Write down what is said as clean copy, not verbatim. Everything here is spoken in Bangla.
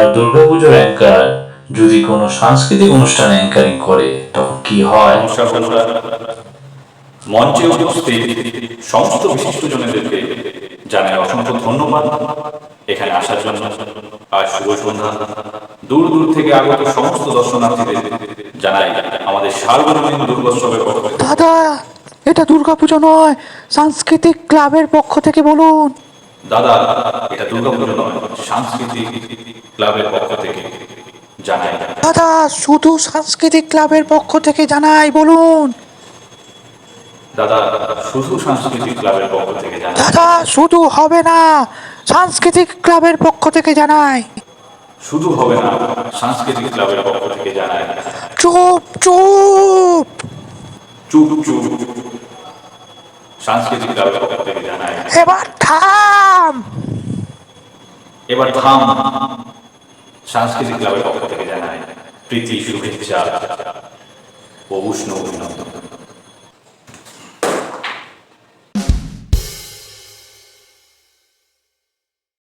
আর দুর্গাপুজোর অ্যাঙ্কার যদি কোনো সাংস্কৃতিক অনুষ্ঠান অ্যাঙ্কারিং করে তখন কি হয়? নমস্কার বন্ধুরা, মঞ্চে উপস্থিত সমস্ত বিশিষ্টজনেদেরকে জানাই অসংখ্য ধন্যবাদ এখানে আসার জন্য। আর শুভ সন্ধ্যা। দূর দূর থেকে আগত সমস্ত দর্শনার্থীদের জানাই আমাদের সার্বজনীন দুর্গোৎসবের পক্ষ থেকে। দাদা, এটা দুর্গাপুজো নয়, সাংস্কৃতিক ক্লাবের পক্ষ থেকে বলুন। দাদা, এটা দুর্গাপুজো নয়, সাংস্কৃতিক ক্লাবের পক্ষ থেকে জানাই। দাদা, শুধু সাংস্কৃতিক ক্লাবের পক্ষ থেকে জানাই বলুন। দাদা, শুধু সাংস্কৃতিক ক্লাবের পক্ষ থেকে জানাই। দাদা, শুধু হবে না, সাংস্কৃতিক ক্লাবের পক্ষ থেকে জানাই। শুধু হবে না, সাংস্কৃতিক ক্লাবের পক্ষ থেকে জানাই। চুপ চুপ। চুপ চুপ, সাংস্কৃতিক ক্লাবের পক্ষ থেকে জানাই। এবার থাম। এবার থাম, সাংস্কৃতিক ক্লাবের পক্ষ থেকে জানাই প্রীতি, শুভেচ্ছা ও উষ্ণ অভিনন্দন।